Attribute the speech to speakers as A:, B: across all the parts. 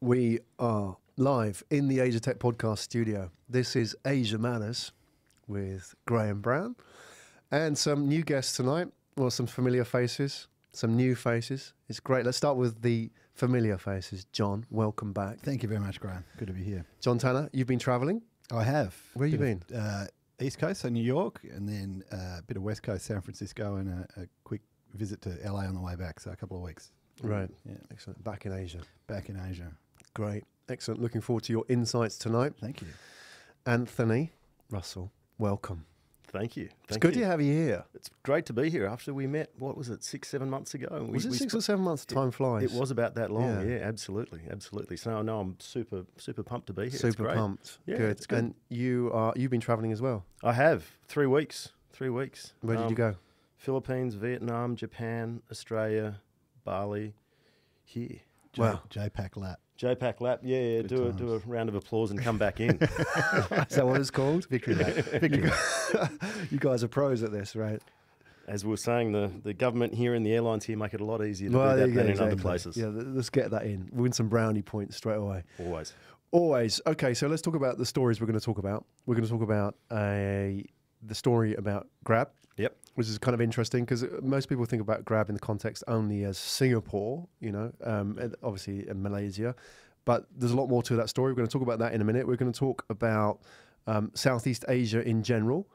A: We are live in the Asia Tech Podcast studio. This is Asia Matters with Graham Brown and some new guests tonight. Well, some familiar faces, some new faces. It's great. Let's start with the familiar faces. John, welcome back.
B: Thank you very much, Graham. Good to be here.
A: John Tanner, you've been travelling?
B: I have.
A: Where you been?
B: East Coast, so New York, and then a bit of West Coast, San Francisco, and a quick visit to LA on the way back, so a couple of weeks.
A: Right.
B: Yeah.
A: Excellent. Back in Asia.
B: Back in Asia.
A: Great. Excellent. Looking forward to your insights tonight.
B: Thank you.
A: Anthony Russell, welcome.
C: Thank you.
A: It's good to have you here.
C: It's great to be here after we met, what was it, 6-7 months ago?
A: Was it 6 or 7 months? Time flies.
C: It was about that long,
A: Yeah.
C: yeah, absolutely. So, no, I'm super pumped to be here.
A: Super
C: it's great.
A: pumped.
C: Yeah,
A: good.
C: it's good.
A: And you've been travelling as well?
C: I have. 3 weeks. 3 weeks.
A: Where did you go?
C: Philippines, Vietnam, Japan, Australia, Bali, here.
A: Wow.
B: JPAC lap.
C: JPAC lap, yeah, do a round of applause and come back in.
A: Is that what it's called? Victory lap. Victory. You guys are pros at this, right?
C: As we were saying, the government here and the airlines here make it a lot easier to do
A: there
C: that
A: you go,
C: than in
A: exactly.
C: other places.
A: Yeah, let's get that in. Win some brownie points straight away.
C: Always.
A: Okay, so let's talk about the stories we're going to talk about. We're going to talk about the story about Grab.
C: Yep.
A: Which is kind of interesting because most people think about Grab in the context only as Singapore, and obviously in Malaysia. But there's a lot more to that story. We're going to talk about that in a minute. We're going to talk about Southeast Asia in general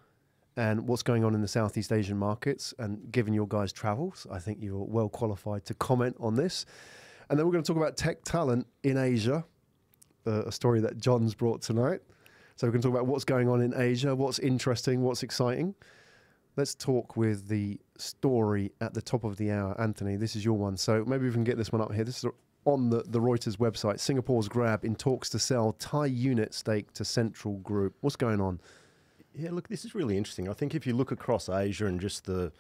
A: and what's going on in the Southeast Asian markets. And given your guys' travels, I think you're well qualified to comment on this. And then we're going to talk about tech talent in Asia, a story that John's brought tonight. So we're going to talk about what's going on in Asia, what's interesting, what's exciting. Let's talk with the story at the top of the hour. Anthony, this is your one. So maybe we can get this one up here. This is on the Reuters website. Singapore's Grab in talks to sell Thai unit stake to Central Group. What's going on?
C: Yeah, look, this is really interesting. I think if you look across Asia and just the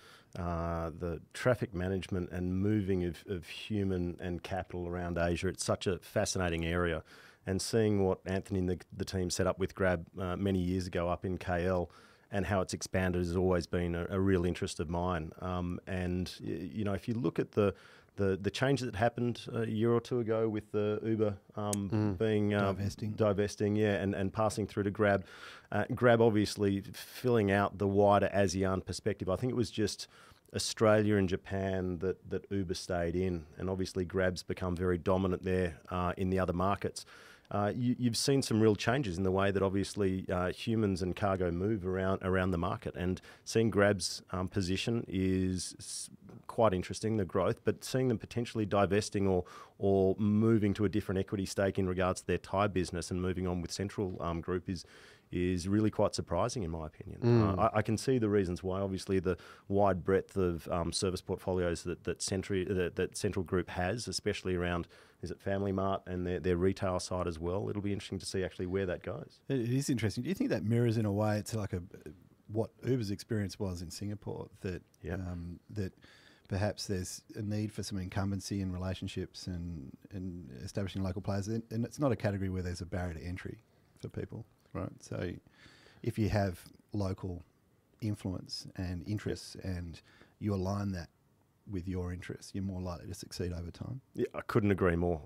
C: traffic management and moving of human and capital around Asia, it's such a fascinating area. And seeing what Anthony and the team set up with Grab many years ago up in KL and how it's expanded has always been a real interest of mine. And, if you look at the change that happened a year or two ago with the Uber being divesting, and passing through to Grab. Grab obviously filling out the wider ASEAN perspective. I think it was just Australia and Japan that Uber stayed in, and obviously Grab's become very dominant there in the other markets. You've seen some real changes in the way that obviously humans and cargo move around the market, and seeing Grab's position is quite interesting, the growth, but seeing them potentially divesting or moving to a different equity stake in regards to their Thai business and moving on with Central Group is really quite surprising in my opinion. I can see the reasons why. Obviously, the wide breadth of service portfolios that Central Group has, especially around Family Mart and their retail side as well. It'll be interesting to see actually where that goes.
B: It is interesting. Do you think that mirrors in a way it's like what Uber's experience was in Singapore, that perhaps there's a need for some incumbency in relationships and establishing local players, and it's not a category where there's a barrier to entry for people, right? So if you have local influence and interests and you align that with your interests, you're more likely to succeed over time.
C: Yeah, I couldn't agree more.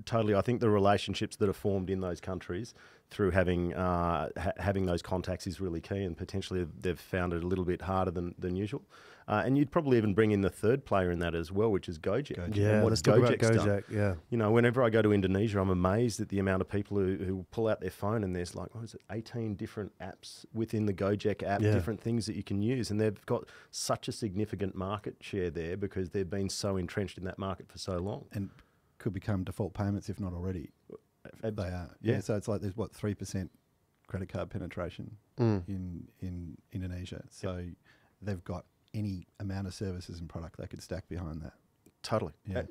C: Totally. I think the relationships that are formed in those countries through having those contacts is really key, and potentially they've found it a little bit harder than usual. And you'd probably even bring in the third player in that as well, which is Go-Jek.
A: Yeah, let's talk about Go-Jek. Yeah.
C: Whenever I go to Indonesia, I'm amazed at the amount of people who pull out their phone and there's 18 different apps within the Go-Jek app, different things that you can use. And they've got such a significant market share there because they've been so entrenched in that market for so long.
B: And could become default payments, if not already. They are. Yeah. So it's like there's 3% credit card penetration in Indonesia. So they've got any amount of services and product they could stack behind that.
C: Totally. Yeah.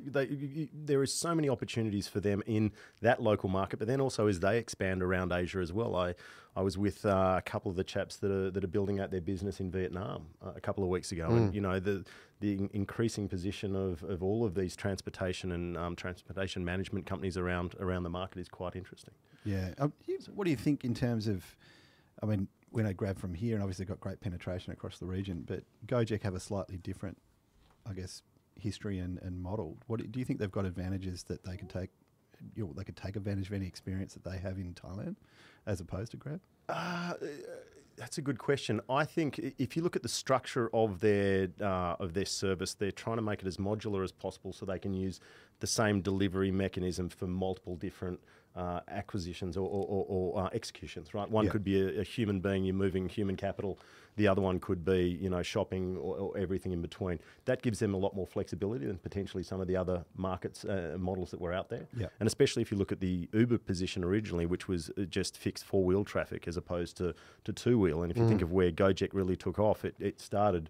C: There is so many opportunities for them in that local market, but then also as they expand around Asia as well. I was with a couple of the chaps that are building out their business in Vietnam a couple of weeks ago, and the increasing position of all of these transportation and transportation management companies around the market is quite interesting.
B: Yeah. What do you think in terms of? I mean, we know Grab from here, and obviously got great penetration across the region, but Go-Jek have a slightly different, I guess, history and model. Do you think they've got advantages that they could take they could take advantage of any experience that they have in Thailand, as opposed to Grab?
C: That's a good question. I think if you look at the structure of their service, they're trying to make it as modular as possible so they can use the same delivery mechanism for multiple different acquisitions or executions. Right, one could be a human being, you're moving human capital. The other one could be shopping or everything in between. That gives them a lot more flexibility than potentially some of the other markets models that were out there.
B: Yep.
C: And especially if you look at the Uber position originally, which was just fixed 4-wheel traffic as opposed to 2-wheel. And if you think of where Go-Jek really took off, it started.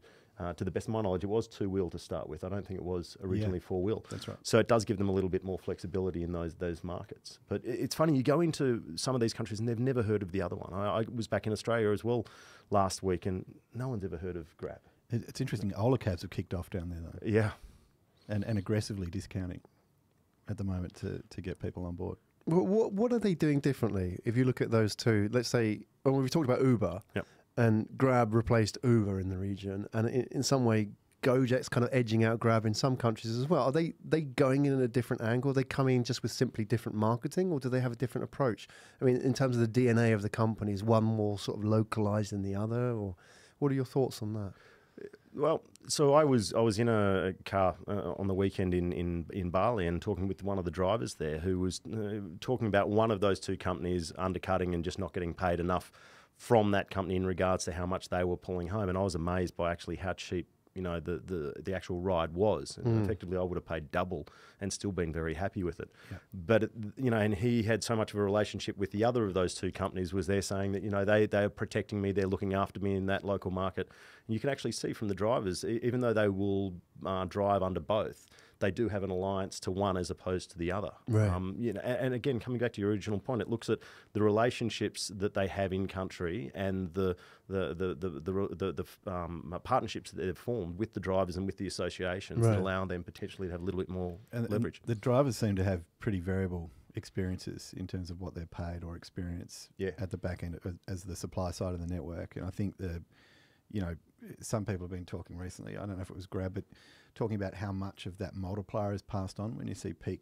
C: To the best of my knowledge, it was 2-wheel to start with. I don't think it was originally 4-wheel.
B: That's right.
C: So it does give them a little bit more flexibility in those markets. But it's funny, you go into some of these countries and they've never heard of the other one. I was back in Australia as well last week and no one's ever heard of Grab.
B: It's interesting. Ola cabs have kicked off down there, though.
C: Yeah.
B: And aggressively discounting at the moment to get people on board.
A: Well, what are they doing differently? If you look at those two, let's say, we've talked about Uber.
C: Yep.
A: And Grab replaced Uber in the region, and in some way, Go-Jek's kind of edging out Grab in some countries as well. Are they going in a different angle? Are they coming in just with simply different marketing, or do they have a different approach? I mean, in terms of the DNA of the company, is one more sort of localized than the other, or what are your thoughts on that?
C: Well, so I was in a car on the weekend in Bali and talking with one of the drivers there who was talking about one of those two companies undercutting and just not getting paid enough from that company in regards to how much they were pulling home. And I was amazed by actually how cheap, the actual ride was. And effectively, I would have paid double and still been very happy with it. Yeah. But, and he had so much of a relationship with the other of those two companies was they're saying that, they are protecting me, they're looking after me in that local market. And you can actually see from the drivers, even though they will drive under both, they do have an alliance to one as opposed to the other.
A: Right.
C: And again, coming back to your original point, it looks at the relationships that they have in country and the partnerships that they've formed with the drivers and with the associations that allow them potentially to have a little bit more leverage.
B: And the drivers seem to have pretty variable experiences in terms of what they're paid or experience at the back end as the supply side of the network. And I think some people have been talking recently, I don't know if it was Grab, but talking about how much of that multiplier is passed on when you see peak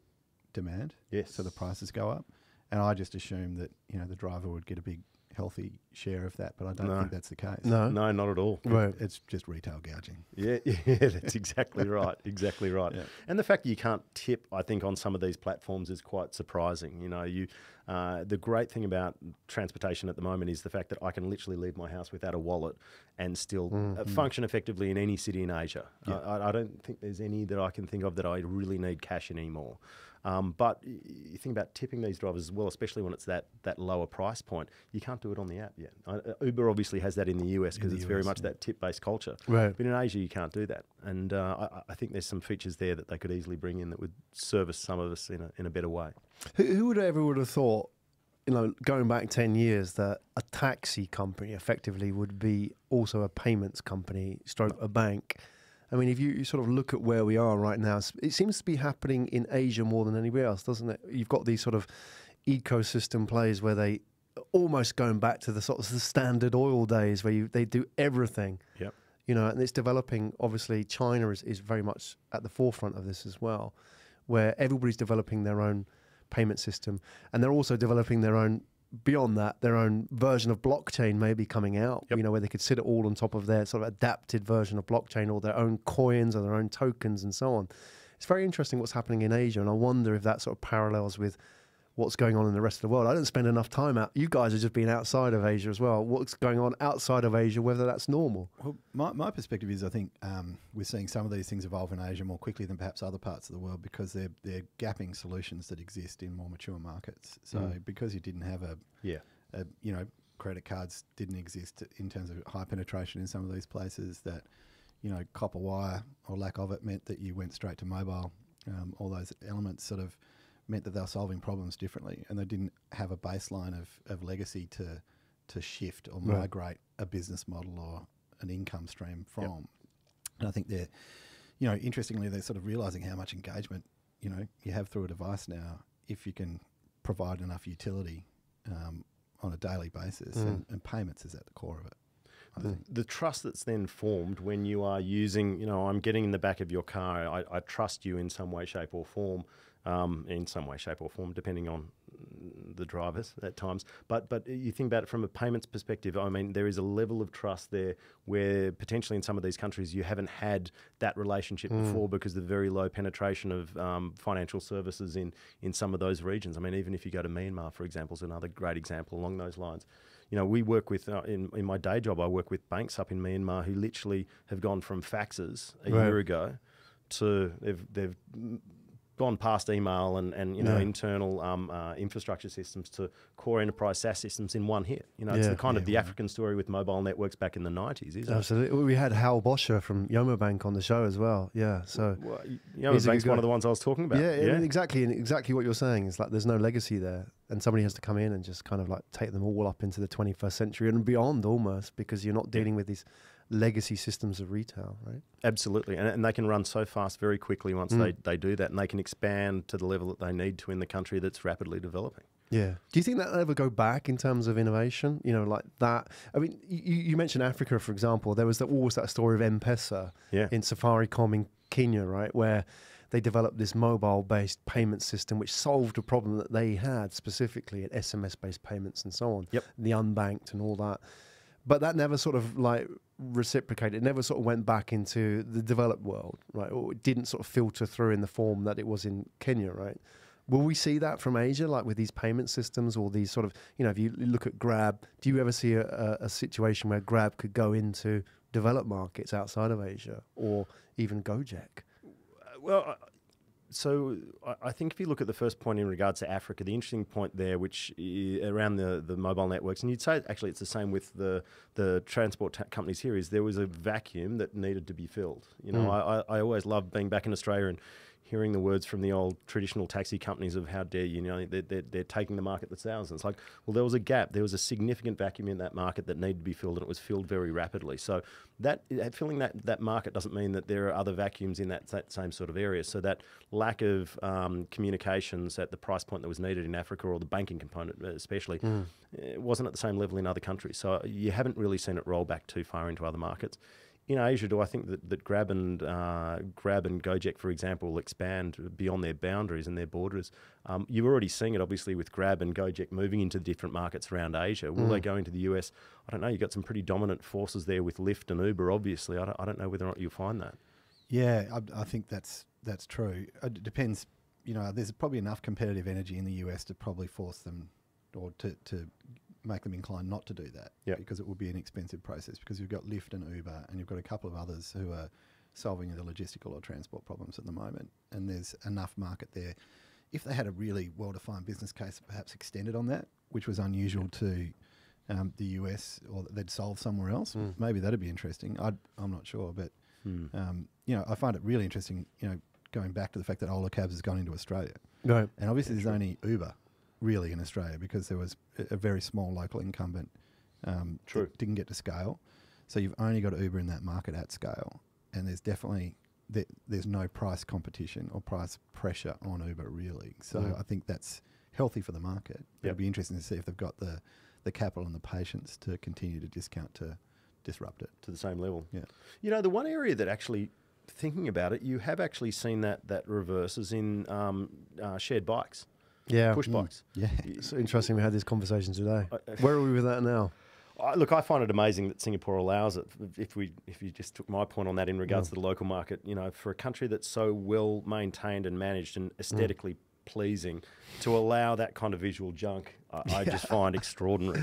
B: demand.
C: Yes.
B: So the prices go up. And I just assumed that, the driver would get a big, healthy share of that, but I don't think that's the case.
A: No,
C: not at all.
A: Right.
B: It's just retail gouging.
C: Yeah, that's exactly right. Exactly right. Yeah. And the fact that you can't tip, I think, on some of these platforms is quite surprising. The great thing about transportation at the moment is the fact that I can literally leave my house without a wallet and still function effectively in any city in Asia. Yeah. I don't think there's any that I can think of that I really need cash anymore. But you think about tipping these drivers as well, especially when it's that lower price point. You can't do it on the app yet. Uber obviously has that in the US because it's very much that tip-based culture.
A: Right.
C: But in Asia, you can't do that. And I think there's some features there that they could easily bring in that would service some of us in a better way.
A: Who would have thought, going back 10 years, that a taxi company effectively would be also a payments company, stroke a bank? I mean, if you sort of look at where we are right now, it seems to be happening in Asia more than anywhere else, doesn't it? You've got these sort of ecosystem plays where they almost going back to the sort of the Standard Oil days where they do everything.
C: Yep.
A: And it's developing. Obviously, China is very much at the forefront of this as well, where everybody's developing their own payment system, and they're also developing their own. Beyond that, their own version of blockchain may be coming out, where they could sit it all on top of their sort of adapted version of blockchain or their own coins or their own tokens and so on. It's very interesting what's happening in Asia, and I wonder if that sort of parallels with what's going on in the rest of the world. I don't spend enough time out. You guys are just being outside of Asia as well. What's going on outside of Asia, whether that's normal?
B: Well, my perspective is I think we're seeing some of these things evolve in Asia more quickly than perhaps other parts of the world because they're gapping solutions that exist in more mature markets. So because you didn't have credit cards didn't exist in terms of high penetration in some of these places, that, copper wire or lack of it meant that you went straight to mobile. All those elements sort of meant that they were solving problems differently, and they didn't have a baseline of legacy to shift or migrate a business model or an income stream from. Yep. And I think they're, interestingly, they're sort of realising how much engagement, you have through a device now if you can provide enough utility on a daily basis, and payments is at the core of it.
C: The trust that's then formed when you are using, I'm getting in the back of your car, I trust you in some way, shape or form, in some way, shape or form, depending on the drivers at times. But you think about it from a payments perspective, I mean, there is a level of trust there where potentially in some of these countries you haven't had that relationship before because of the very low penetration of financial services in some of those regions. I mean, even if you go to Myanmar, for example, is another great example along those lines. You know, we work with, in my day job, I work with banks up in Myanmar who literally have gone from faxes a year ago to they've gone past email and you know, internal infrastructure systems to core enterprise SaaS systems in one hit. You know, it's the kind of the African story with mobile networks back in the 90s, isn't it?
A: Absolutely. We had Hal Boscher from Yomo Bank on the show as well. Yeah, so
C: Yomo Bank's one of the ones I was talking about.
A: Yeah, I mean, exactly. And exactly what you're saying is like there's no legacy there. And somebody has to come in and just kind of like take them all up into the 21st century and beyond almost, because you're not dealing with these legacy systems of retail, right?
C: Absolutely. And they can run so fast very quickly once they do that, and they can expand to the level that they need to in the country that's rapidly developing.
A: Yeah. Do you think that'll ever go back in terms of innovation? You know, like that. I mean, you mentioned Africa, for example. There was always that story of M-Pesa in Safaricom in Kenya, right, where they developed this mobile-based payment system which solved a problem that they had specifically at SMS-based payments and so on, the unbanked and all that. But that never sort of like reciprocated. It never sort of went back into the developed world, right? Or it didn't sort of filter through in the form that it was in Kenya, right? Will we see that from Asia, like with these payment systems or these sort of, you know, if you look at Grab, do you ever see a situation where Grab could go into developed markets outside of Asia, or even Go-Jek?
C: Well, so I think if you look at the first point in regards to Africa, the interesting point there, which around the mobile networks, and you'd say actually it's the same with the transport companies here, is there was a vacuum that needed to be filled. You know, I always love being back in Australia and hearing the words from the old traditional taxi companies of how dare you know, they're taking the market that's ours. And it's like, well, there was a gap. There was a significant vacuum in that market that needed to be filled, and it was filled very rapidly. So that filling that market doesn't mean that there are other vacuums in that same sort of area. So that lack of communications at the price point that was needed in Africa, or the banking component especially, it wasn't at the same level in other countries. So you haven't really seen it roll back too far into other markets. In Asia, do I think that Grab and Go-Jek, for example, will expand beyond their boundaries and their borders? You're already seeing it, obviously, with Grab and Go-Jek moving into different markets around Asia. Will they go into the US? I don't know. You've got some pretty dominant forces there with Lyft and Uber, obviously. I don't know whether or not you'll find that.
B: Yeah, I think that's true. It depends. You know, there's probably enough competitive energy in the US to probably force them, or to make them inclined not to do that, because it would be an expensive process, because you've got Lyft and Uber and you've got a couple of others who are solving the logistical or transport problems at the moment, and there's enough market there. If they had a really well-defined business case, perhaps extended on that, which was unusual to the US, or that they'd solve somewhere else, maybe that'd be interesting. I'm not sure, but you know, I find it really interesting, you know, going back to the fact that Ola Cabs has gone into Australia.
A: Right.
B: And obviously there's only Uber really in Australia, because there was a very small local incumbent that didn't get to scale. So you've only got Uber in that market at scale, and there's definitely there's no price competition or price pressure on Uber really. So I think that's healthy for the market. It'd be interesting to see if they've got the capital and the patience to continue to discount to disrupt it
C: to the same level.
B: Yeah.
C: You know, the one area that actually, thinking about it, you have actually seen that reverse is in shared bikes.
A: Yeah.
C: Push bikes.
B: Yeah.
A: It's interesting we had this conversation today. Where are we with that now?
C: Look, I find it amazing that Singapore allows it. If you just took my point on that in regards to the local market, you know, for a country that's so well maintained and managed and aesthetically pleasing, to allow that kind of visual junk, I just find extraordinary.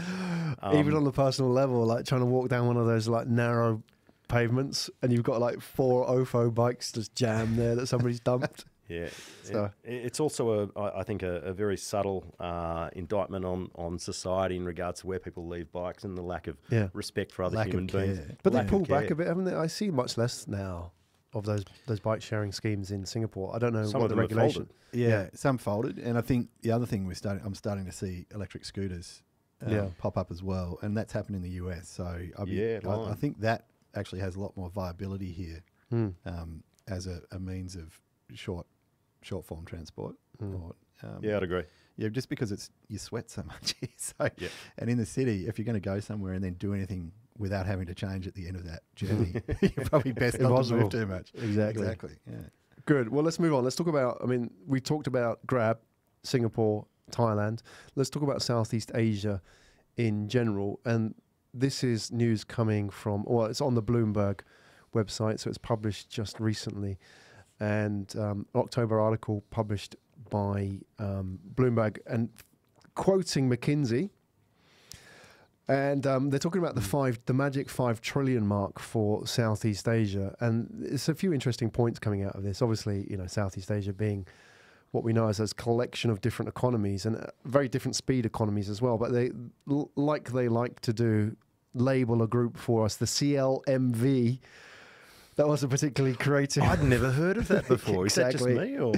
A: Even on the personal level, like trying to walk down one of those like narrow pavements, and you've got like 4 OFO bikes just jammed there that somebody's dumped.
C: Yeah,
A: so
C: it's also I think a very subtle indictment on society in regards to where people leave bikes and the lack of respect for other human beings.
A: But they pulled back a bit, haven't they? I see much less now of those bike sharing schemes in Singapore. I don't know
C: some
A: what
C: of
A: the
C: them
A: regulation.
B: Yeah, some folded, and I think the other thing I'm starting to see electric scooters pop up as well, and that's happened in the US. So I think that actually has a lot more viability here as a means of short form transport.
C: I'd agree.
B: Yeah, just because you sweat so much here. So, and in the city, if you're going to go somewhere and then do anything without having to change at the end of that journey, you're probably best not to move too much.
A: Exactly.
B: Yeah.
A: Good. Well, let's move on. Let's talk about, I mean, we talked about Grab, Singapore, Thailand. Let's talk about Southeast Asia in general. And this is news coming from, well, it's on the Bloomberg website, so it's published just recently. And October article published by Bloomberg and quoting McKinsey. And they're talking about the magic 5 trillion mark for Southeast Asia. And there's a few interesting points coming out of this. Obviously, you know, Southeast Asia being what we know as a collection of different economies and very different speed economies as well. But they like to do, label a group for us, the CLMV. That wasn't particularly creative.
C: I'd never heard of that before.
A: Exactly.
C: Is that just me? Or?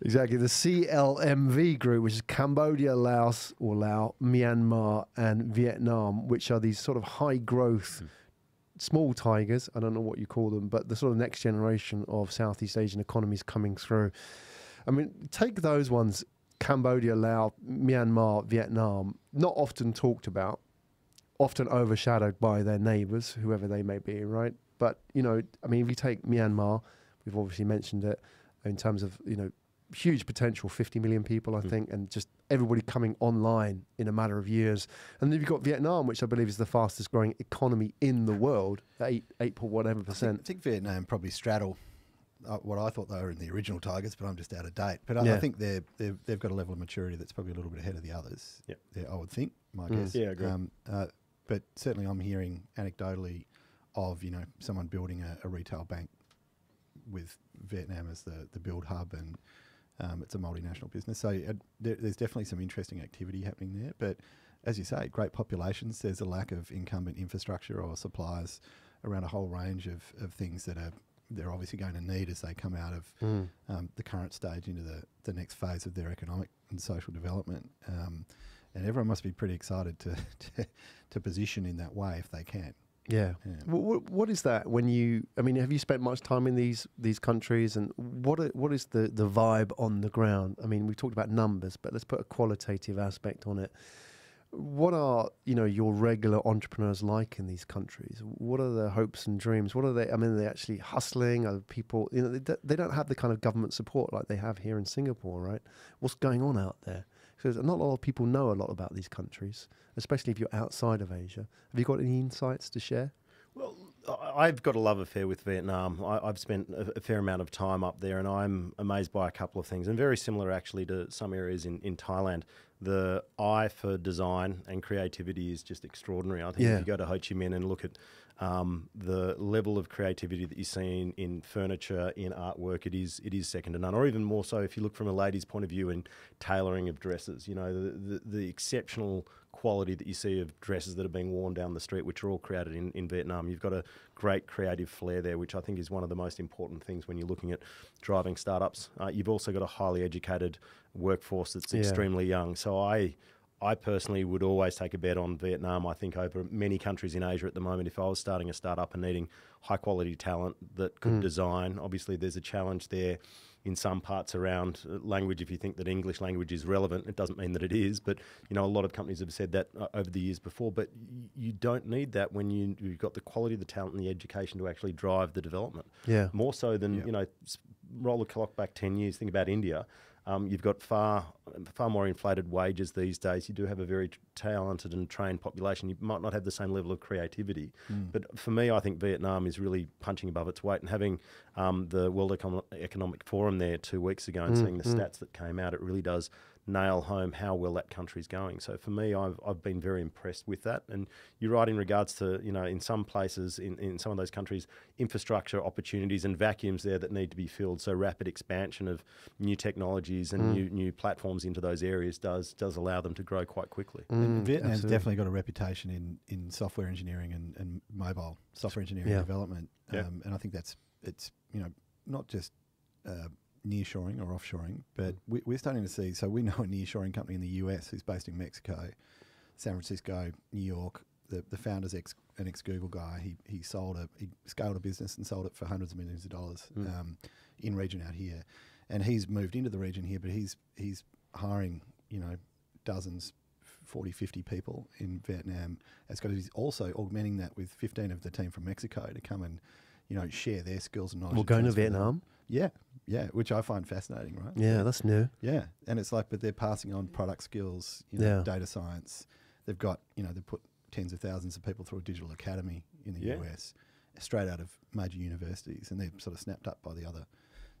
A: Exactly. The CLMV group, which is Cambodia, Laos, Myanmar, and Vietnam, which are these sort of high growth, small tigers. I don't know what you call them, but the sort of next generation of Southeast Asian economies coming through. I mean, take those ones, Cambodia, Laos, Myanmar, Vietnam, not often talked about, often overshadowed by their neighbours, whoever they may be, right? But, you know, I mean, if you take Myanmar, we've obviously mentioned it in terms of, you know, huge potential, 50 million people, I think, and just everybody coming online in a matter of years. And then you've got Vietnam, which I believe is the fastest growing economy in the world, 8 point whatever percent.
B: I think Vietnam probably straddle what I thought they were in the original targets, but I'm just out of date. But I think they've got a level of maturity that's probably a little bit ahead of the others.
C: Yeah,
B: I would think, my guess.
C: Yeah, I agree.
B: But certainly I'm hearing anecdotally of, you know, someone building a retail bank with Vietnam as the build hub, and it's a multinational business. So there's definitely some interesting activity happening there. But as you say, great populations. There's a lack of incumbent infrastructure or suppliers around a whole range of things that they're obviously going to need as they come out of the current stage into the next phase of their economic and social development. And everyone must be pretty excited to position in that way if they can.
A: Yeah. What is that when you, I mean, have you spent much time in these countries, and what is the vibe on the ground? I mean, we've talked about numbers, but let's put a qualitative aspect on it. What are, you know, your regular entrepreneurs like in these countries? What are their hopes and dreams? What are they, I mean, are they actually hustling? Are people, you know, they don't have the kind of government support like they have here in Singapore, right? What's going on out there? Because not a lot of people know a lot about these countries, especially if you're outside of Asia. Have you got any insights to share?
C: Well, I've got a love affair with Vietnam. I've spent a fair amount of time up there, and I'm amazed by a couple of things, and very similar actually to some areas in Thailand. The eye for design and creativity is just extraordinary. I think if you go to Ho Chi Minh and look at the level of creativity that you see in furniture, in artwork, it is second to none. Or even more so if you look from a lady's point of view in tailoring of dresses. You know, the exceptional quality that you see of dresses that are being worn down the street, which are all created in Vietnam. You've got a great creative flair there, which I think is one of the most important things when you're looking at driving startups. You've also got a highly educated workforce that's extremely young. So I personally would always take a bet on Vietnam, I think, over many countries in Asia at the moment. If I was starting a startup and needing high-quality talent that could design, obviously there's a challenge there in some parts around language. If you think that English language is relevant, it doesn't mean that it is. But, you know, a lot of companies have said that over the years before. But you don't need that when you've got the quality of the talent and the education to actually drive the development. Yeah. More so than, you know, roll the clock back 10 years, think about India. You've got far more inflated wages these days. You do have a very talented and trained population. You might not have the same level of creativity. But for me, I think Vietnam is really punching above its weight. And having the World Economic Forum there 2 weeks ago and seeing the stats that came out, it really does nail home how well that country's going. So for me, I've been very impressed with that. And you're right in regards to, you know, in some places, in some of those countries, infrastructure opportunities and vacuums there that need to be filled. So rapid expansion of new technologies and new platforms into those areas does allow them to grow quite quickly.
B: Vietnam's definitely got a reputation in software engineering and mobile software engineering development. And I think it's, you know, not just nearshoring or offshoring, but we're starting to see, so we know a nearshoring company in the US who's based in Mexico, San Francisco, New York. The founder's an ex-Google guy. He scaled a business and sold it for hundreds of millions of dollars in region out here. And he's moved into the region here, but he's hiring, you know, dozens, 40, 50 people in Vietnam. He's also augmenting that with 15 of the team from Mexico to come and, share their skills and knowledge.
A: We're
B: and
A: going to
B: transfer them.
A: Vietnam.
B: Yeah, which I find fascinating, right?
A: Yeah, that's new.
B: Yeah, and it's like, but they're passing on product skills, data science. They've got, they've put tens of thousands of people through a digital academy in the US, straight out of major universities, and they're sort of snapped up by the other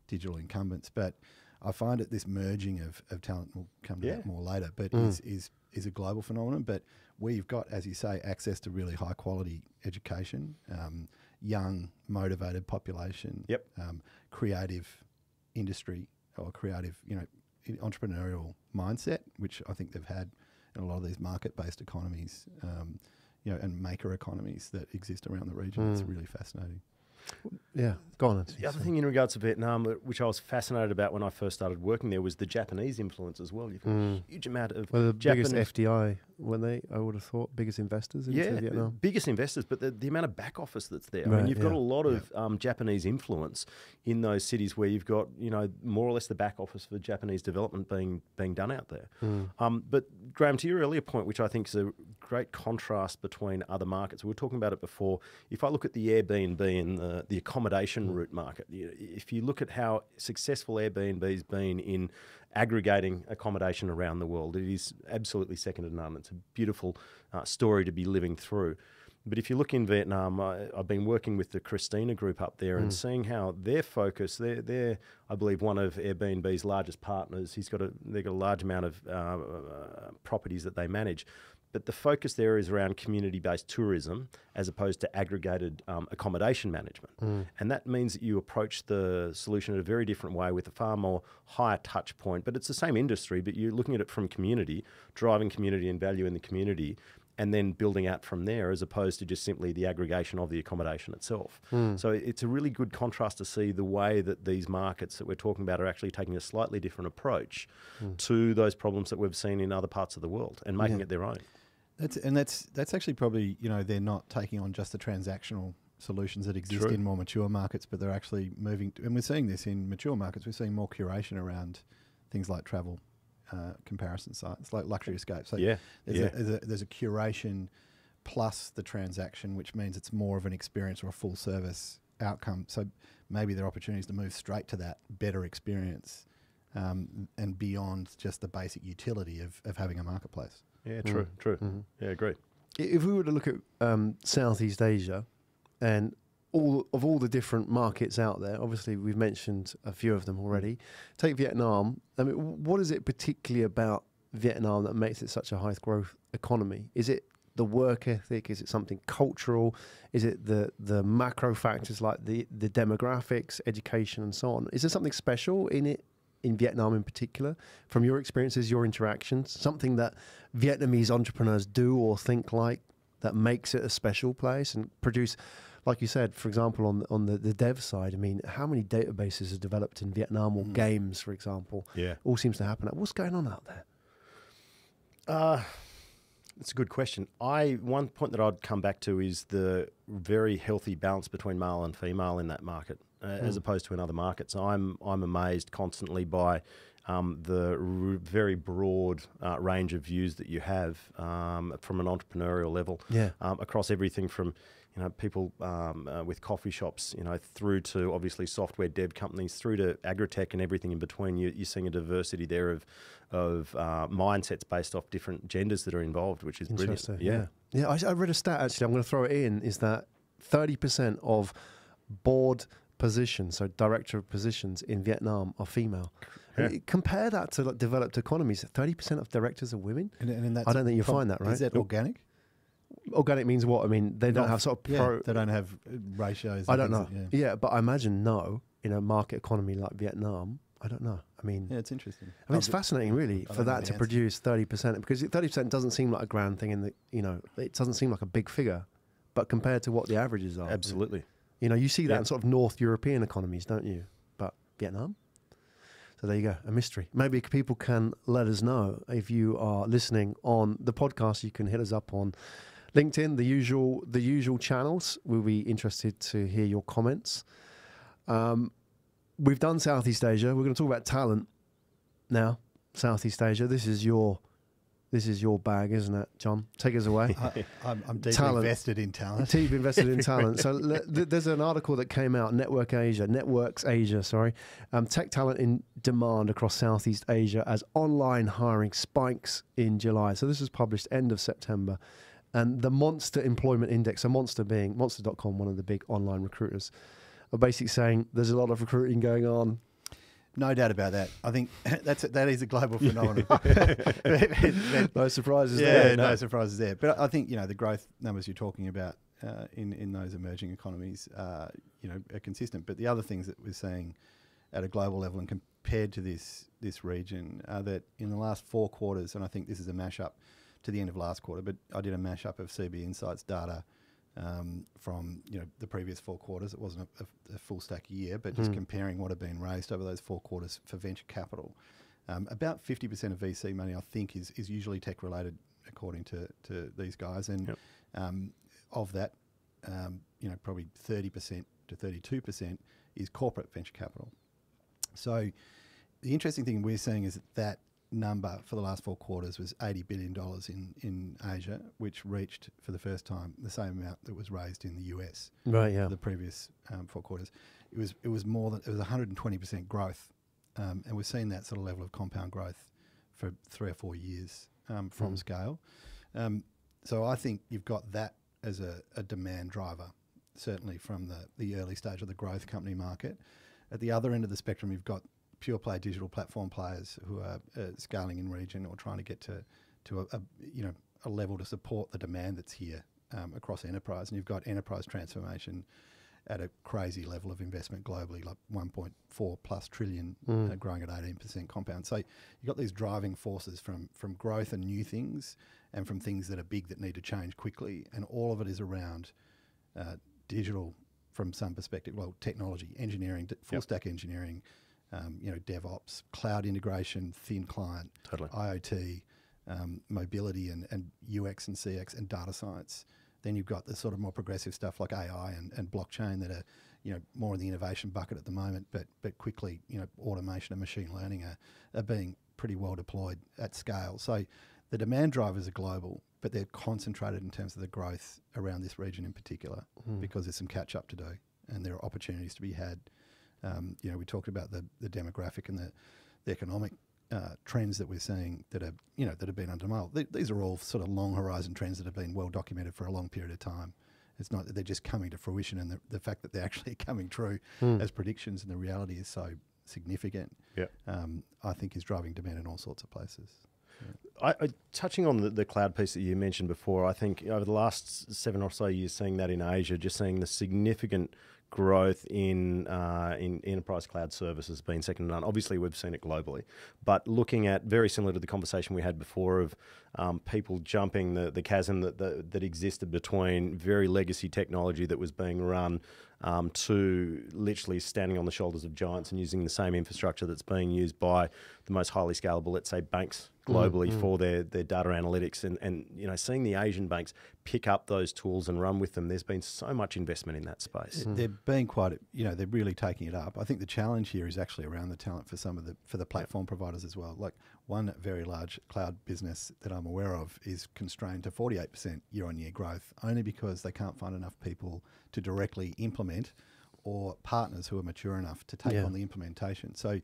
B: digital incumbents. But I find it this merging of talent, will come to that more later, but is a global phenomenon. But we've got, as you say, access to really high quality education, young, motivated population, creative industry or creative, entrepreneurial mindset, which I think they've had in a lot of these market-based economies, and maker economies that exist around the region. It's really fascinating.
A: Yeah, go on.
C: The other thing in regards to Vietnam, which I was fascinated about when I first started working there, was the Japanese influence as well. You've got a huge amount of
A: the
C: Japanese
A: biggest FDI, I would have thought, biggest investors into Vietnam.
C: Biggest investors, but the amount of back office that's there.
A: Right,
C: I mean, you've got a lot of Japanese influence in those cities where you've got, more or less the back office for Japanese development being done out there. But Graham, to your earlier point, which I think is a great contrast between other markets, we were talking about it before. If I look at the Airbnb and the accommodation route market, if you look at how successful Airbnb's been in aggregating accommodation around the world, it is absolutely second to none. It's a beautiful story to be living through. But if you look in Vietnam, I've been working with the Christina group up there and seeing how their focus, they're I believe one of Airbnb's largest partners. They've got a large amount of properties that they manage. But the focus there is around community-based tourism as opposed to aggregated accommodation management. And that means that you approach the solution in a very different way with a far more higher touch point. But it's the same industry, but you're looking at it from community, driving community and value in the community, and then building out from there as opposed to just simply the aggregation of the accommodation itself. So it's a really good contrast to see the way that these markets that we're talking about are actually taking a slightly different approach to those problems that we've seen in other parts of the world and making it their own.
B: That's actually probably, they're not taking on just the transactional solutions that exist in more mature markets, but they're actually moving, and we're seeing this in mature markets, we're seeing more curation around things like travel comparison sites, like Luxury Escape. So there's a curation plus the transaction, which means it's more of an experience or a full service outcome. So maybe there are opportunities to move straight to that better experience and beyond just the basic utility of having a marketplace.
C: Yeah, true. Yeah, agreed.
A: If we were to look at Southeast Asia and all the different markets out there, obviously we've mentioned a few of them already. Take Vietnam. I mean, what is it particularly about Vietnam that makes it such a high growth economy? Is it the work ethic? Is it something cultural? Is it the macro factors like the demographics, education, and so on? Is there something special in it? In Vietnam in particular, from your experiences, your interactions, something that Vietnamese entrepreneurs do or think like that makes it a special place and produce, like you said, for example, on the dev side, I mean, how many databases are developed in Vietnam or games, for example?
C: Yeah.
A: All seems to happen. What's going on out there?
C: That's a good question. One point that I'd come back to is the very healthy balance between male and female in that market. As opposed to in other markets. I'm amazed constantly by the very broad range of views that you have from an entrepreneurial level across everything from people with coffee shops, through to obviously software dev companies, through to agri-tech and everything in between. You're seeing a diversity there of mindsets based off different genders that are involved, which is brilliant.
A: Yeah. I read a stat actually. I'm going to throw it in. Is that 30% of board positions, so director of positions in Vietnam, are female. Yeah. Compare that to developed economies. 30% of directors are women. And I don't think you'll find that, right?
B: Is that organic?
A: Organic means what? I mean, they don't have sort of
B: they don't have ratios.
A: I don't know. Yeah, but I imagine in a market economy like Vietnam, I don't know. I mean,
B: it's interesting.
A: I mean, it's fascinating, really, for that to produce 30%, because 30% doesn't seem like a grand thing it doesn't seem like a big figure, but compared to what the averages are,
C: absolutely.
A: You see that in sort of North European economies, don't you? But Vietnam? So there you go, a mystery. Maybe people can let us know. If you are listening on the podcast, you can hit us up on LinkedIn, the usual channels. We'll be interested to hear your comments. We've done Southeast Asia. We're going to talk about talent now. Southeast Asia. This is your This is your bag, isn't it, John? Take us away.
B: I'm deeply
A: Talent.
B: invested in talent.
A: Deep invested in talent. So there's an article that came out, Networks Asia, sorry. Tech talent in demand across Southeast Asia as online hiring spikes in July. So this was published end of September. And the Monster Employment Index, so Monster being Monster.com, one of the big online recruiters, are basically saying there's a lot of recruiting going on.
B: No doubt about that. I think that is a global phenomenon.
A: No surprises
B: there.
A: there.
B: No surprises there. But I think, the growth numbers you're talking about in those emerging economies, are consistent. But the other things that we're seeing at a global level and compared to this region are that in the last 4 quarters, and I think this is a mashup to the end of last quarter, but I did a mashup of CB Insights data from the previous 4 quarters. It wasn't a full stack year, but just comparing what had been raised over those 4 quarters for venture capital. About 50% of VC money, I think, is usually tech related, according to these guys, and of that, probably 30% to 32% is corporate venture capital. So the interesting thing we're seeing is that number for the last 4 quarters was $80 billion in Asia, which reached for the first time the same amount that was raised in the US.
A: Right, yeah.
B: For the previous 4 quarters, it was 120% growth, and we're seeing that sort of level of compound growth for 3 or 4 years from scale. So I think you've got that as a demand driver, certainly from the early stage of the growth company market. At the other end of the spectrum, you've got pure play digital platform players who are scaling in region or trying to get to a level to support the demand that's here across enterprise. And you've got enterprise transformation at a crazy level of investment globally, like 1.4 plus trillion, growing at 18% compound. So you've got these driving forces from growth and new things, and from things that are big that need to change quickly. And all of it is around digital from some perspective, well, technology, engineering, full stack engineering, DevOps, cloud integration, thin client, IoT, mobility and UX and CX and data science. Then you've got the sort of more progressive stuff like AI and blockchain that are, more in the innovation bucket at the moment, but quickly, automation and machine learning are being pretty well deployed at scale. So the demand drivers are global, but they're concentrated in terms of the growth around this region in particular, because there's some catch up to do and there are opportunities to be had. We talked about the demographic and the economic trends that we're seeing that are that have been undeniable. These are all sort of long horizon trends that have been well documented for a long period of time. It's not that they're just coming to fruition, and the fact that they're actually coming true as predictions and the reality is so significant. I think is driving demand in all sorts of places.
C: Touching on the cloud piece that you mentioned before, I think over the last 7 or so years, seeing that in Asia, just seeing the significant growth in enterprise cloud services being second to none. Obviously, we've seen it globally, but looking at, very similar to the conversation we had before of people jumping the chasm that existed between very legacy technology that was being run to literally standing on the shoulders of giants and using the same infrastructure that's being used by the most highly scalable, let's say, banks globally for their data analytics, and seeing the Asian banks pick up those tools and run with them. There's been so much investment in that space.
B: They're being quite, they're really taking it up. I think the challenge here is actually around the talent for the platform providers as well. Like one very large cloud business that I'm aware of is constrained to 48% year-on-year growth, only because they can't find enough people to directly implement, or partners who are mature enough to take on the implementation. So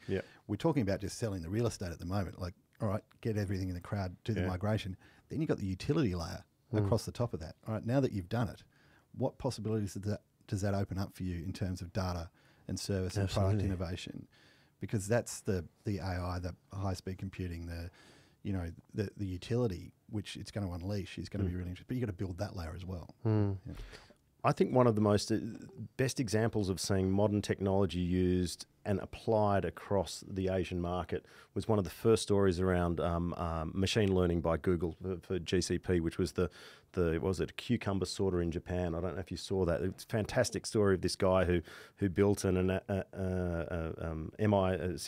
B: we're talking about just selling the real estate at the moment. Like, all right, get everything in the crowd, do the migration. Then you've got the utility layer across the top of that. All right, now that you've done it, what possibilities does that open up for you in terms of data and service and product innovation? Because that's the AI, the high-speed computing, the utility, which it's going to unleash, is going to be really interesting. But you've got to build that layer as well.
C: I think one of the best examples of seeing modern technology used and applied across the Asian market was one of the first stories around machine learning by Google for GCP, which was the cucumber sorter in Japan. I don't know if you saw that. It's a fantastic story of this guy who built an ML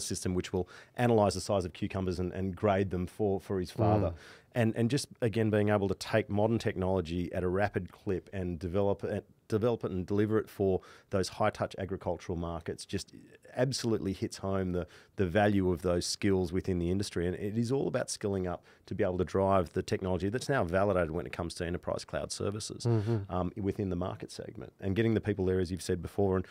C: system which will analyse the size of cucumbers and grade them for his father. And just, again, being able to take modern technology at a rapid clip and develop develop it and deliver it for those high-touch agricultural markets just absolutely hits home the value of those skills within the industry. And it is all about skilling up to be able to drive the technology that's now validated when it comes to enterprise cloud services within the market segment, and getting the people there, as you've said before. And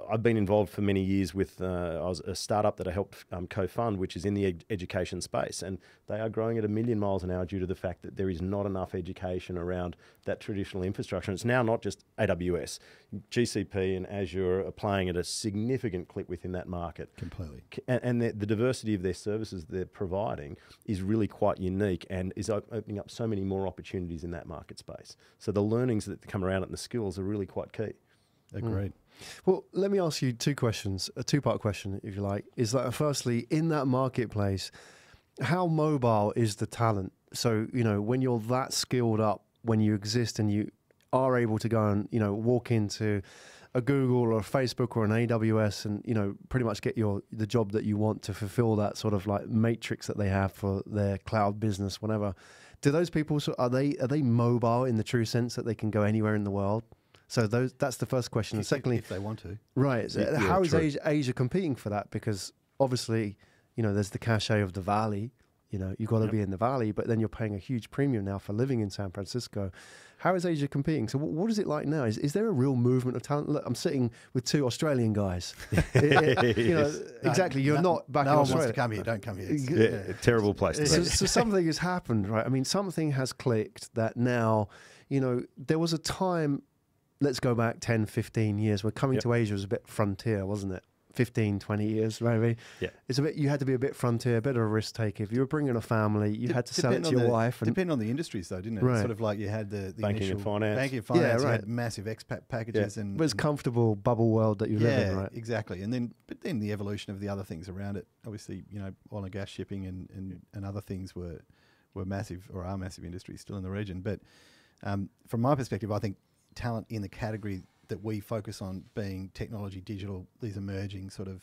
C: I've been involved for many years with I was a startup that I helped co-fund, which is in the education space, and they are growing at 1,000,000 miles an hour due to the fact that there is not enough education around that traditional infrastructure. And it's now not just AWS, GCP and Azure are playing at a significant clip within that market.
B: Completely.
C: And the diversity of their services they're providing is really quite unique and is opening up so many more opportunities in that market space. So the learnings that come around it and the skills are really quite key.
B: Agreed.
A: Well, let me ask you two questions, a two-part question, if you like. Is that firstly, in that marketplace, how mobile is the talent? So, you know, when you're that skilled up, when you exist and you are able to go and, you know, walk into a Google or a Facebook or an AWS and, you know, pretty much get the job that you want to fulfill that sort of like matrix that they have for their cloud business, whatever. Do those people, are they mobile in the true sense that they can go anywhere in the world? So that's the first question. And secondly,
B: if they want to.
A: Right. Yeah, how is Asia competing for that? Because obviously, you know, there's the cachet of the valley. You know, you've got to be in the valley, but then you're paying a huge premium now for living in San Francisco. How is Asia competing? So what is it like now? Is there a real movement of talent? Look, I'm sitting with two Australian guys. You know, exactly. You're not back in Australia.
B: No one wants to come here. Don't come here.
C: Terrible place to be.
A: So something has happened, right? I mean, something has clicked that now, you know, there was a time, let's go back 10, 15 years, where coming to Asia was a bit frontier, wasn't it? 15, 20 years, maybe.
C: Yeah.
A: It's a bit, you had to be a bit frontier, a bit of a risk taker. If you were bringing a family, you had to sell it to your wife.
B: Depending on the industries, though, didn't it?
A: Right.
B: Sort of like you had the
C: banking
B: initial
C: and finance.
B: Banking and finance.
A: Yeah,
B: You
A: right.
B: had massive expat packages.
A: It was comfortable bubble world that you live in, right?
B: Exactly. But then the evolution of the other things around it, obviously, you know, oil and gas shipping and other things were massive, or are massive industries still in the region. But from my perspective, I think talent in the category that we focus on being technology, digital, these emerging sort of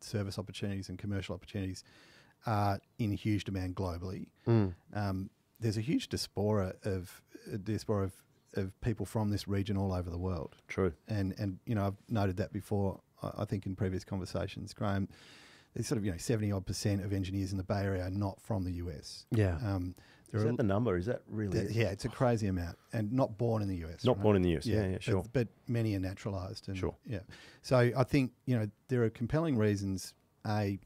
B: service opportunities and commercial opportunities are in huge demand globally. There's a huge diaspora of people from this region all over the world.
C: True.
B: And you know, I've noted that before, I think in previous conversations, Graham, there's sort of, you know, 70% of engineers in the Bay Area are not from the US.
A: Yeah.
C: Is that the number? Is that really?
B: Yeah, it's a crazy amount, and not born in the US.
C: Not born in the US. Yeah, sure.
B: But many are naturalised.
C: Sure.
B: Yeah. So I think, you know, there are compelling reasons that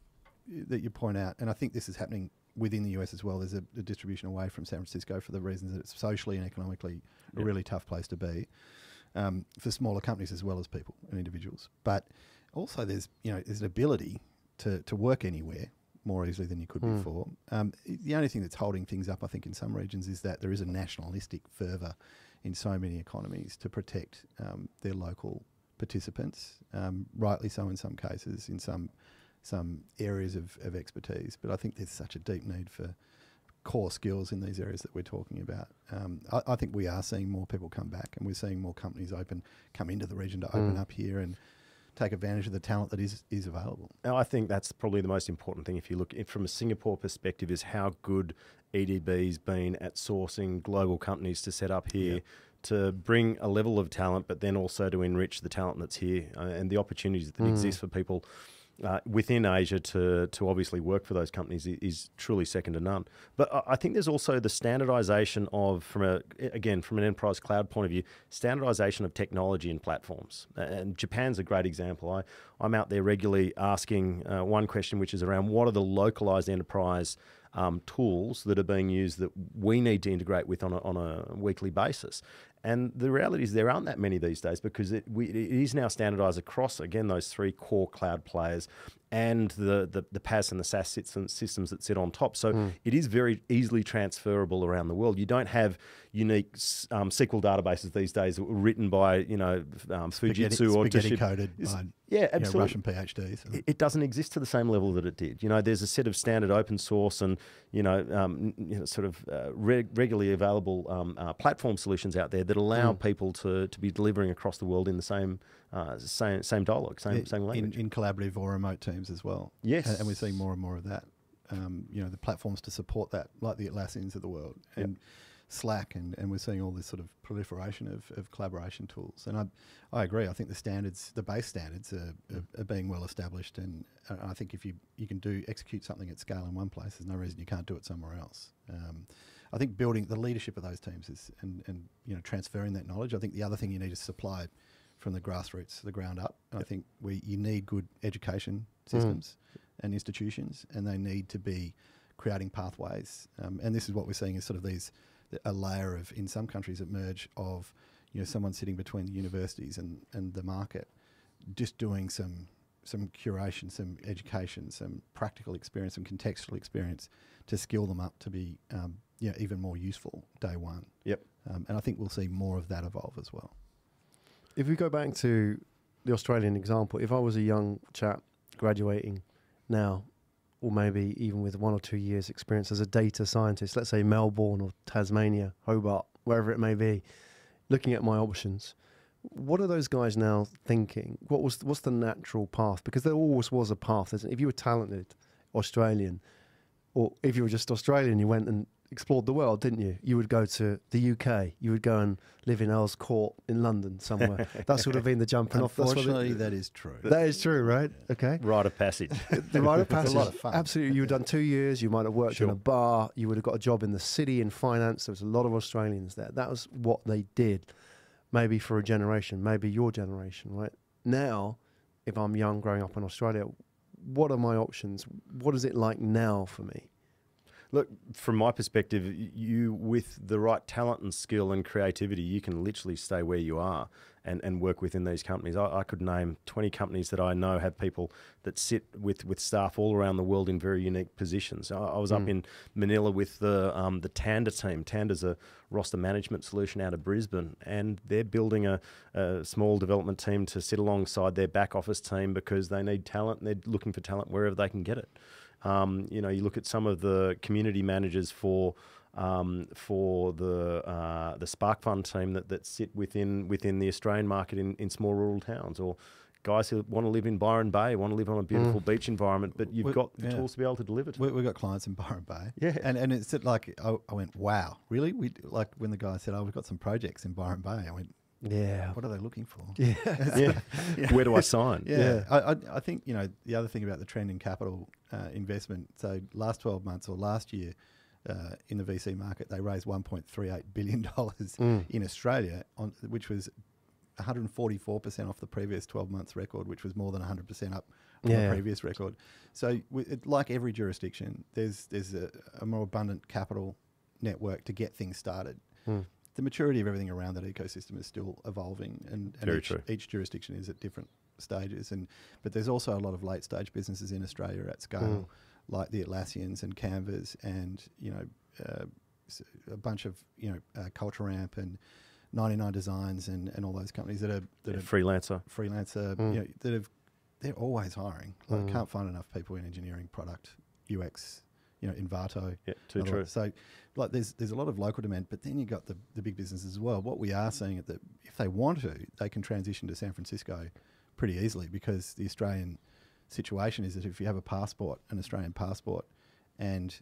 B: you point out, and I think this is happening within the US as well. There's a distribution away from San Francisco for the reasons that it's socially and economically a really tough place to be for smaller companies as well as people and individuals. But also there's an ability to work anywhere more easily than you could before. The only thing that's holding things up, I think, in some regions is that there is a nationalistic fervour in so many economies to protect their local participants, rightly so in some cases, in some areas of expertise. But I think there's such a deep need for core skills in these areas that we're talking about. I think we are seeing more people come back, and we're seeing more companies come into the region to open up here and take advantage of the talent that is available.
C: And I think that's probably the most important thing, if you look from a Singapore perspective, is how good EDB's been at sourcing global companies to set up here, to bring a level of talent, but then also to enrich the talent that's here and the opportunities that exist for people within Asia to obviously work for those companies is truly second to none. But I think there's also the standardization of, from an enterprise cloud point of view, standardization of technology and platforms. And Japan's a great example. I'm out there regularly asking one question, which is around what are the localized enterprise tools that are being used that we need to integrate with on a weekly basis. And the reality is there aren't that many these days, because it is now standardized across, again, those three core cloud players and the PaaS and the SaaS systems that sit on top. So it is very easily transferable around the world. You don't have unique SQL databases these days that were written by, Fujitsu or
B: Toshiba. Coded by
C: absolutely.
B: Russian PhDs.
C: It doesn't exist to the same level that it did. There's a set of standard open source and regularly available platform solutions out there that allow people to be delivering across the world in the same dialogue, same language.
B: In collaborative or remote teams as well.
C: Yes.
B: And we're seeing more and more of that. The platforms to support that, like the Atlassians of the world. And Slack, and we're seeing all this sort of proliferation of collaboration tools. And I agree. I think the base standards are being well established, and I think if you can execute something at scale in one place, there's no reason you can't do it somewhere else. I think building the leadership of those teams and transferring that knowledge. I think the other thing you need is supply it from the grassroots, the ground up. I think you need good education systems and institutions, and they need to be creating pathways. And this is what we're seeing is sort of a layer of, in some countries, emerge of someone sitting between the universities and the market, just doing some curation, some education, some practical experience, some contextual experience to skill them up to be even more useful day one.
C: Yep.
B: And I think we'll see more of that evolve as well.
A: If we go back to the Australian example, if I was a young chap graduating now, or maybe even with 1 or 2 years experience as a data scientist, let's say Melbourne or Tasmania, Hobart, wherever it may be, looking at my options, what are those guys now thinking? What's the natural path? Because there always was a path. If you were talented Australian, or if you were just Australian, you went and explored the world, didn't you? You would go to the UK. You would go and live in Earl's Court in London somewhere. That would have been the jumping off.
B: Unfortunately, that is true.
A: That is true, right? Okay.
C: Rite of passage.
A: The rite of passage.
B: It's a lot of fun.
A: Absolutely. You would have done 2 years. You might have worked in a bar. You would have got a job in the city in finance. There was a lot of Australians there. That was what they did. Maybe for a generation, maybe your generation, right? Now, if I'm young growing up in Australia, what are my options? What is it like now for me?
C: Look, from my perspective, you with the right talent and skill and creativity, you can literally stay where you are and work within these companies. I could name 20 companies that I know have people that sit with staff all around the world in very unique positions. I was up in Manila with the Tanda team. Tanda's a roster management solution out of Brisbane, and they're building a small development team to sit alongside their back office team because they need talent, and they're looking for talent wherever they can get it. You look at some of the community managers for the Spark Fund team that sit within the Australian market in small rural towns, or guys who want to live in Byron Bay, want to live on a beautiful beach environment, but you've got the tools to be able to deliver to.
B: We've got clients in Byron Bay.
C: Yeah.
B: And it's like, I went, wow, really? Like when the guy said, we've got some projects in Byron Bay, I went,
A: yeah.
B: What are they looking for?
A: Yeah.
C: Yeah. Where do I sign?
B: Yeah. I think, the other thing about the trend in capital investment, so last 12 months or last year in the VC market, they raised $1.38 billion in Australia, which was 144% off the previous 12 months record, which was more than 100% up on the previous record. So like every jurisdiction, there's a more abundant capital network to get things started. The maturity of everything around that ecosystem is still evolving, and each jurisdiction is at different stages. But there's also a lot of late stage businesses in Australia at scale, like the Atlassians and Canvas, and a bunch of Culture Amp and 99 Designs and all those companies that are
C: freelancer,
B: they're always hiring. Like, can't find enough people in engineering, product, UX. Envato.
C: Yeah, too true.
B: So, like, there's a lot of local demand, but then you got the big businesses as well. What we are seeing is that if they want to, they can transition to San Francisco pretty easily, because the Australian situation is that if you have an Australian passport, and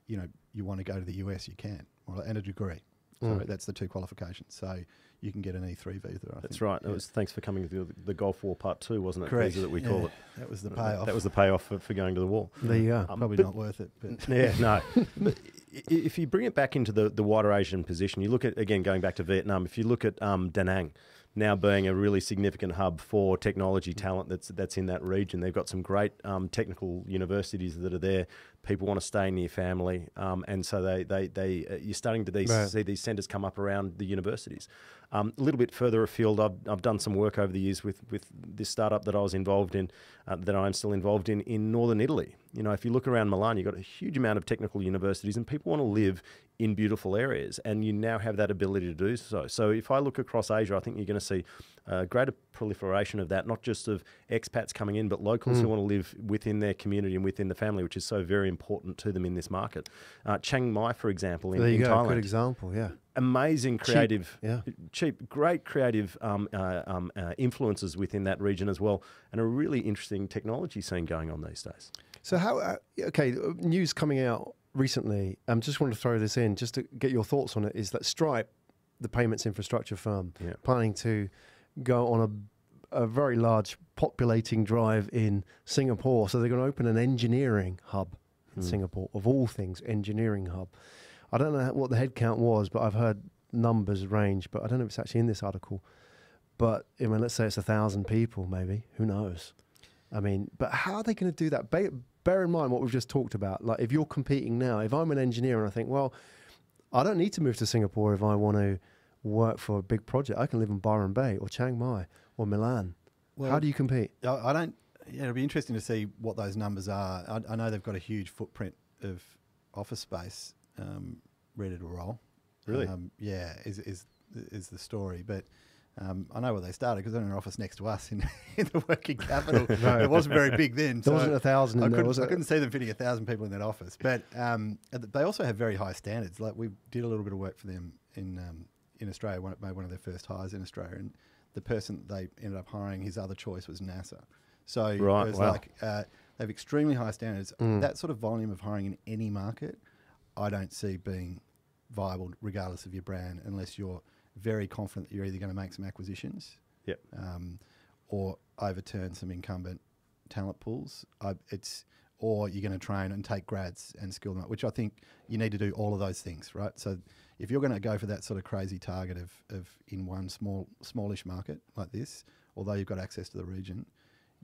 B: you want to go to the US, you can, and a degree. So that's the two qualifications. So you can get an E3 visa.
C: That's right. It was thanks for coming to the Gulf War Part 2, wasn't it?
B: Correct.
C: Visa that we call it.
B: That was the payoff.
C: That was the payoff for going to the war.
A: There you go.
B: Probably not worth it. But
C: yeah, no. But if you bring it back into the wider Asian position, you look at, again, going back to Vietnam, if you look at Da Nang now being a really significant hub for technology talent that's in that region. They've got some great technical universities that are there. People want to stay near family, and so you're starting to see these centres come up around the universities. A little bit further afield, I've done some work over the years with this startup that I was involved in, that I'm still involved in northern Italy. If you look around Milan, you've got a huge amount of technical universities, and people want to live in beautiful areas, and you now have that ability to do so. So if I look across Asia, I think you're going to see a greater proliferation of that, not just of expats coming in, but locals who want to live within their community and within the family, which is so very important to them in this market. Chiang Mai, for example, in Thailand.
A: Good example, yeah.
C: Amazing creative,
A: cheap,
C: great creative influences within that region as well, and a really interesting technology scene going on these days.
A: So how, news coming out recently, just want to throw this in just to get your thoughts on it, is that Stripe, the payments infrastructure firm, planning to go on a very large populating drive in Singapore. So they're going to open an engineering hub in Singapore, of all things, engineering hub. I don't know what the head count was, but I've heard numbers range, but I don't know if it's actually in this article. But I mean, let's say it's 1,000 people, maybe. Who knows? I mean, but how are they going to do that? Bear in mind what we've just talked about. Like, if you're competing now, if I'm an engineer and I think, well, I don't need to move to Singapore if I want to work for a big project. I can live in Byron Bay or Chiang Mai or Milan. Well, how do you compete?
B: I don't. Yeah, it'll be interesting to see what those numbers are. I know they've got a huge footprint of office space ready to roll.
C: Really?
B: Yeah, is the story. But I know where they started because they're in an office next to us in the working capital. It wasn't very big then.
A: There wasn't 1,000 in there, was it?
B: I couldn't see them fitting 1,000 people in that office. But they also have very high standards. Like, we did a little bit of work for them in Australia. Made one of their first hires in Australia, and the person they ended up hiring, his other choice was NASA. So it was like they have extremely high standards. That sort of volume of hiring in any market, I don't see being viable regardless of your brand, unless you're very confident that you're either going to make some acquisitions, or overturn some incumbent talent pools. Or you're going to train and take grads and skill them up, which I think you need to do all of those things, right? So if you're going to go for that sort of crazy target of in one smallish market like this, although you've got access to the region,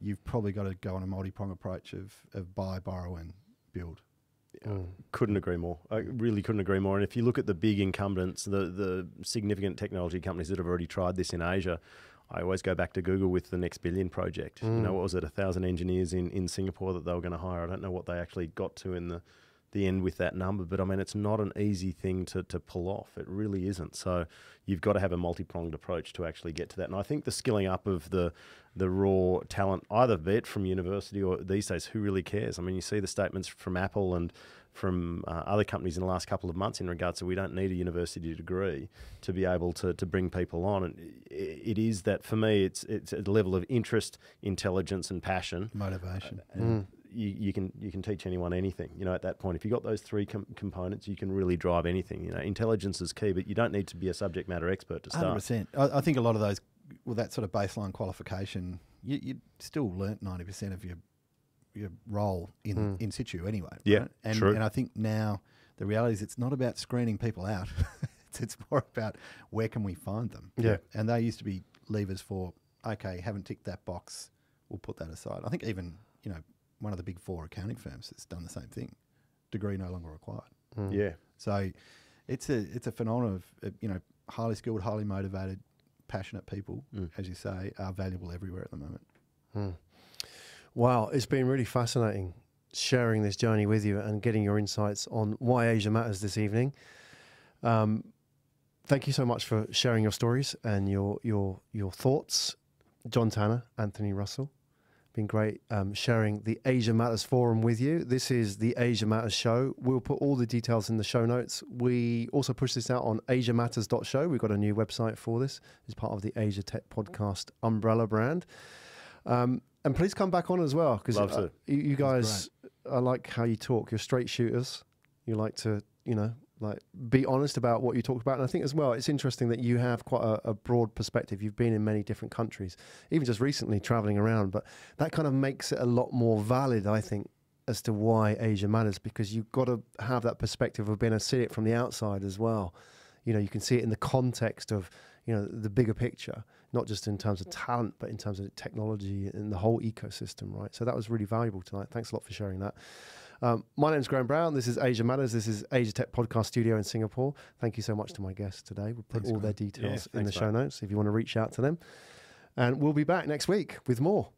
B: you've probably got to go on a multi-prong approach of buy, borrow, and build.
C: Couldn't agree more. I really couldn't agree more. And if you look at the big incumbents, the significant technology companies that have already tried this in Asia, I always go back to Google with the Next Billion project. You know, what was it, 1,000 engineers in Singapore that they were going to hire? I don't know what they actually got to in the end with that number, but I mean, it's not an easy thing to pull off. It really isn't. So you've got to have a multi-pronged approach to actually get to that. And I think the skilling up of the raw talent, either be it from university or these days, who really cares? I mean, you see the statements from Apple and from other companies in the last couple of months in regards to we don't need a university degree to be able to bring people on. And it is that, for me, it's a level of interest, intelligence and passion.
B: Motivation.
C: And you can teach anyone anything, you know, at that point. If you've got those three components, you can really drive anything. You know, intelligence is key, but you don't need to be a subject matter expert to start.
B: 100%. I think a lot of those, with that sort of baseline qualification, you still learnt 90% of your role in situ anyway.
C: Yeah,
B: right? And,
C: true.
B: And I think now the reality is it's not about screening people out. It's more about where can we find them.
A: Yeah.
B: And they used to be levers for, okay, haven't ticked that box, we'll put that aside. I think even, you know, one of the big four accounting firms has done the same thing. Degree no longer required.
C: Yeah.
B: So it's a phenomenon of, you know, highly skilled, highly motivated, passionate people, as you say, are valuable everywhere at the moment.
A: Wow, it's been really fascinating sharing this journey with you and getting your insights on why Asia matters this evening. Thank you so much for sharing your stories and your thoughts. John Tanner, Anthony Russell. Been great sharing the Asia Matters Forum with you. This is the Asia Matters Show. We'll put all the details in the show notes. We also push this out on asiamatters.show. We've got a new website for this. It's part of the Asia Tech Podcast umbrella brand. And please come back on as well, because you guys, I like how you talk. You're straight shooters. You like to, you know, like be honest about what you talked about. And I think as well, it's interesting that you have quite a broad perspective. You've been in many different countries, even just recently traveling around, but that kind of makes it a lot more valid, I think, as to why Asia matters, because you've got to have that perspective of being able to see it from the outside as well. You know, you can see it in the context of, you know, the bigger picture, not just in terms of talent, but in terms of technology and the whole ecosystem, right? So that was really valuable tonight. Thanks a lot for sharing that. My name's Graham Brown. This is Asia Matters. This is Asia Tech Podcast Studio in Singapore. Thank you so much to my guests today. We'll put all their details in the show notes if you want to reach out to them. And we'll be back next week with more.